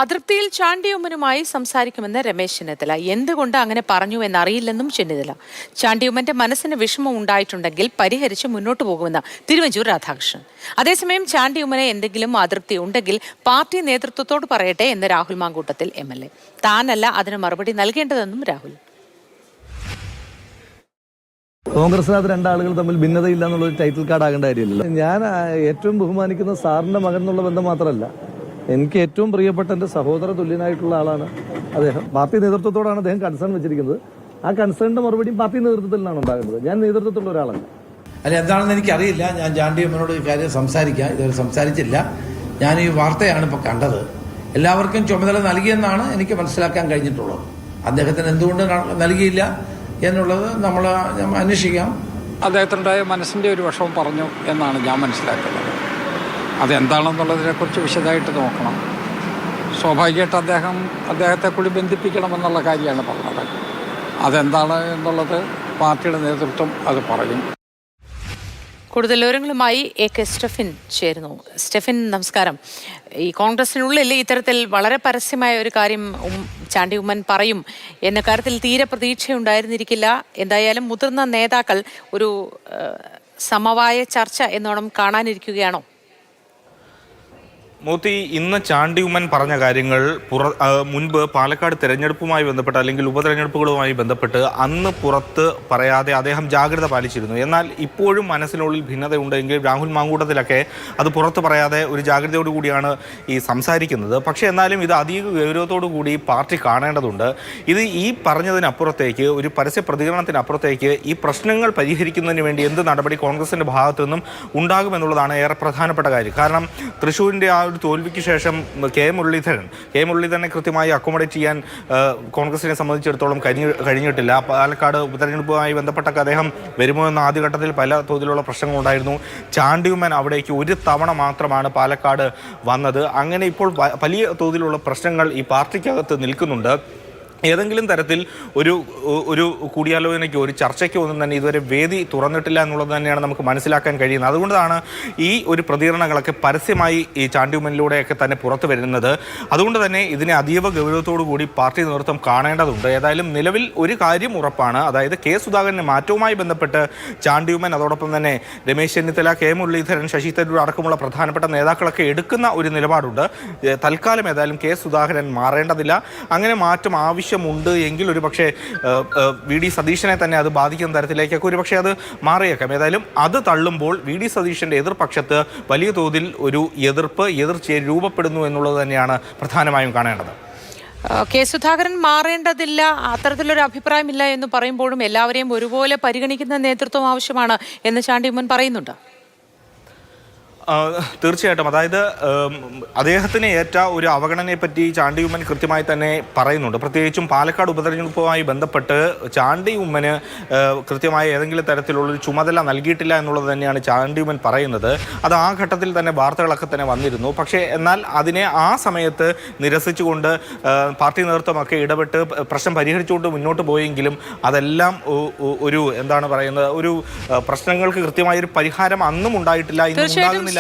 അതൃപ്തിയിൽ ചാണ്ടിയുമ്മനുമായി സംസാരിക്കുമെന്ന് രമേശ് ചെന്നിത്തല. എന്തുകൊണ്ട് അങ്ങനെ പറഞ്ഞു എന്നറിയില്ലെന്നും ചെന്നിത്തല. ചാണ്ടിയുമ്മന്റെ മനസ്സിന് വിഷമം ഉണ്ടായിട്ടുണ്ടെങ്കിൽ പരിഹരിച്ച് മുന്നോട്ടു പോകുമെന്ന് തിരുവഞ്ചൂർ രാധാകൃഷ്ണൻ. അതേസമയം ചാണ്ടിയുമ്മനെ എന്തെങ്കിലും അതൃപ്തി ഉണ്ടെങ്കിൽ പാർട്ടി നേതൃത്വത്തോട് പറയട്ടെ എന്ന് രാഹുൽ മാങ്കൂട്ടത്തിൽ MLA. താനല്ല അതിന് മറുപടി നൽകേണ്ടതെന്നും രാഹുൽ. കോൺഗ്രസിനകത്ത് രണ്ടാളുകൾ തമ്മിൽ ഭിന്നതയില്ല എന്നുള്ളൊരു ടൈറ്റിൽ കാർഡ് ആകേണ്ട കാര്യമില്ലല്ലോ. ഞാൻ ഏറ്റവും ബഹുമാനിക്കുന്ന സാറിന്റെ മകൻ എന്നുള്ള ബന്ധം മാത്രമല്ല, എനിക്ക് ഏറ്റവും പ്രിയപ്പെട്ട എന്റെ സഹോദര തുല്യനായിട്ടുള്ള ആളാണ് അദ്ദേഹം. പാർട്ടി നേതൃത്വത്തോടാണ് അദ്ദേഹം കൺസേൺ വെച്ചിരിക്കുന്നത്. ആ കൺസേണിന്റെ മറുപടിയും പാർട്ടി നേതൃത്വത്തിൽ നിന്നാണ് ഉണ്ടാകുന്നത്. ഞാൻ നേതൃത്വത്തിലുള്ള ഒരാളാണ്. അല്ല, എന്താണെന്ന് എനിക്കറിയില്ല. ഞാൻ ചാണ്ടിയമ്മനോട് ഈ കാര്യം സംസാരിക്കാം. ഇതുവരെ സംസാരിച്ചില്ല. ഞാൻ ഈ വാർത്തയാണ് ഇപ്പോൾ കണ്ടത്. എല്ലാവർക്കും ചുമതല നൽകിയെന്നാണ് എനിക്ക് മനസ്സിലാക്കാൻ കഴിഞ്ഞിട്ടുള്ളത്. അദ്ദേഹത്തിന് എന്തുകൊണ്ട് നൽകിയില്ല എന്നുള്ളത് നമ്മൾ അന്വേഷിക്കാം. അദ്ദേഹത്തിനുണ്ടായ മനസ്സിൻ്റെ ഒരു വിഷമം പറഞ്ഞു എന്നാണ് ഞാൻ മനസ്സിലാക്കുന്നത്. അതെന്താണെന്നുള്ളതിനെക്കുറിച്ച് വിശദമായിട്ട് നോക്കണം. സ്വാഭാവികമായിട്ട് അദ്ദേഹത്തെ കൂടി ബന്ധിപ്പിക്കണമെന്നുള്ള കാര്യമാണ് പറഞ്ഞത്. അതെന്താണ് എന്നുള്ളത് പാർട്ടിയുടെ നേതൃത്വം അത് പറയും. കൂടുതൽ വിവരങ്ങളുമായി AK സ്റ്റെഫിൻ ചേരുന്നു. സ്റ്റെഫിൻ, നമസ്കാരം. ഈ കോൺഗ്രസിനുള്ളിൽ ഇത്തരത്തിൽ വളരെ പരസ്യമായ ഒരു കാര്യം ചാണ്ടി ഉമ്മൻ പറയും എന്ന കാര്യത്തിൽ തീരെ പ്രതീക്ഷയുണ്ടായിരുന്നിരിക്കില്ല. എന്തായാലും മുതിർന്ന നേതാക്കൾ ഒരു സമവായ ചർച്ച എന്നോണം കാണാനിരിക്കുകയാണോ? മോത്തി, ഇന്ന് ചാണ്ടി ഉമ്മൻ പറഞ്ഞ കാര്യങ്ങൾ മുൻപ് പാലക്കാട് തെരഞ്ഞെടുപ്പുമായി ബന്ധപ്പെട്ട് അല്ലെങ്കിൽ ഉപതെരഞ്ഞെടുപ്പുകളുമായി ബന്ധപ്പെട്ട് അന്ന് പുറത്ത് പറയാതെ അദ്ദേഹം ജാഗ്രത പാലിച്ചിരുന്നു. എന്നാൽ ഇപ്പോഴും മനസ്സിനുള്ളിൽ ഭിന്നതയുണ്ടെങ്കിൽ രാഹുൽ മാങ്കൂട്ടത്തിലൊക്കെ അത് പുറത്ത് പറയാതെ ഒരു ജാഗ്രതയോടു കൂടിയാണ് ഈ സംസാരിക്കുന്നത്. പക്ഷേ എന്നാലും ഇത് അധിക ഗൗരവത്തോടു കൂടി പാർട്ടി കാണേണ്ടതുണ്ട്. ഇത് ഈ പറഞ്ഞതിനപ്പുറത്തേക്ക്, ഒരു പരസ്യ പ്രതികരണത്തിനപ്പുറത്തേക്ക് ഈ പ്രശ്നങ്ങൾ പരിഹരിക്കുന്നതിന് വേണ്ടി എന്ത് നടപടി കോൺഗ്രസിൻ്റെ ഭാഗത്തു നിന്നും ഉണ്ടാകുമെന്നുള്ളതാണ് ഏറെ പ്രധാനപ്പെട്ട കാര്യം. കാരണം തൃശ്ശൂരിൻ്റെ ആ തോൽവിക്ക് ശേഷം കെ മുരളീധരനെ കൃത്യമായി അക്കോമഡേറ്റ് ചെയ്യാൻ കോൺഗ്രസിനെ സംബന്ധിച്ചിടത്തോളം കഴിഞ്ഞിട്ടില്ല. പാലക്കാട് ഉപതെരഞ്ഞെടുപ്പുമായി ബന്ധപ്പെട്ടൊക്കെ അദ്ദേഹം വരുമോ എന്ന ആദ്യഘട്ടത്തിൽ പല തോതിലുള്ള പ്രശ്നങ്ങളുണ്ടായിരുന്നു. ചാണ്ടിയുമ്മൻ അവിടേക്ക് ഒരു തവണ മാത്രമാണ് പാലക്കാട് വന്നത്. അങ്ങനെ ഇപ്പോൾ വലിയ തോതിലുള്ള പ്രശ്നങ്ങൾ ഈ പാർട്ടിക്കകത്ത് നിൽക്കുന്നുണ്ട്. ഏതെങ്കിലും തരത്തിൽ ഒരു കൂടിയാലോചനയ്ക്കോ ഒരു ചർച്ചയ്ക്കോ ഒന്നും തന്നെ ഇതുവരെ വേദി തുറന്നിട്ടില്ല എന്നുള്ളത് തന്നെയാണ് നമുക്ക് മനസ്സിലാക്കാൻ കഴിയുന്നത്. അതുകൊണ്ടാണ് ഈ ഒരു പ്രതികരണങ്ങളൊക്കെ പരസ്യമായി ഈ ചാണ്ടിയുമ്മനിലൂടെയൊക്കെ തന്നെ പുറത്തു വരുന്നത്. അതുകൊണ്ട് തന്നെ ഇതിനെ അതീവ ഗൗരവത്തോടു കൂടി പാർട്ടി നേതൃത്വം കാണേണ്ടതുണ്ട്. ഏതായാലും നിലവിൽ ഒരു കാര്യം ഉറപ്പാണ്. അതായത് കെ സുധാകരൻ്റെ മാറ്റവുമായി ബന്ധപ്പെട്ട് ചാണ്ടിയുമ്മൻ, അതോടൊപ്പം തന്നെ രമേശ് ചെന്നിത്തല, കെ മുരളീധരൻ, ശശി തരൂർ അടക്കമുള്ള പ്രധാനപ്പെട്ട നേതാക്കളൊക്കെ എടുക്കുന്ന ഒരു നിലപാടുണ്ട്. തൽക്കാലം ഏതായാലും കെ സുധാകരൻ മാറേണ്ടതില്ല. അങ്ങനെ മാറ്റം ആവശ്യമുണ്ട് എങ്കിൽ ഒരു പക്ഷേ VD സതീശനെ തന്നെ അത് ബാധിക്കുന്ന തരത്തിലേക്കൊക്കെ ഒരു പക്ഷേ അത് മാറിയേക്കാം. ഏതായാലും അത് തള്ളുമ്പോൾ VD സതീശൻ്റെ എതിർപക്ഷത്ത് വലിയ തോതിൽ ഒരു എതിർച്ച രൂപപ്പെടുന്നു എന്നുള്ളത് തന്നെയാണ് പ്രധാനമായും കാണേണ്ടത്. കെ സുധാകരൻ മാറേണ്ടതില്ല, അത്തരത്തിലൊരു അഭിപ്രായമില്ല എന്ന് പറയുമ്പോഴും എല്ലാവരെയും ഒരുപോലെ പരിഗണിക്കുന്ന നേതൃത്വം ആവശ്യമാണ് എന്ന് ചാണ്ടിയുമ്മൻ പറയുന്നുണ്ട്. തീർച്ചയായിട്ടും. അതായത് അദ്ദേഹത്തിന് ഏറ്റ ഒരു അവഗണനയെ പറ്റി ചാണ്ടിയുമ്മൻ കൃത്യമായി തന്നെ പറയുന്നുണ്ട്. പ്രത്യേകിച്ചും പാലക്കാട് ഉപതെരഞ്ഞെടുപ്പുമായി ബന്ധപ്പെട്ട് ചാണ്ടിയുമ്മന് കൃത്യമായ ഏതെങ്കിലും തരത്തിലുള്ളൊരു ചുമതല നൽകിയിട്ടില്ല എന്നുള്ളത് തന്നെയാണ് ചാണ്ടിയുമ്മൻ പറയുന്നത്. അത് ആ ഘട്ടത്തിൽ തന്നെ വാർത്തകളൊക്കെ തന്നെ വന്നിരുന്നു. പക്ഷേ എന്നാൽ അതിനെ ആ സമയത്ത് നിരസിച്ചുകൊണ്ട് പാർട്ടി നേതൃത്വമൊക്കെ ഇടപെട്ട് പ്രശ്നം പരിഹരിച്ചുകൊണ്ട് മുന്നോട്ട് പോയെങ്കിലും അതെല്ലാം ഒരു എന്താണ് പറയുന്നത്, ഒരു പ്രശ്നങ്ങൾക്ക് കൃത്യമായൊരു പരിഹാരം അന്നും ഉണ്ടായിട്ടില്ല, ഇന്നും ഉണ്ടാകുന്നില്ല.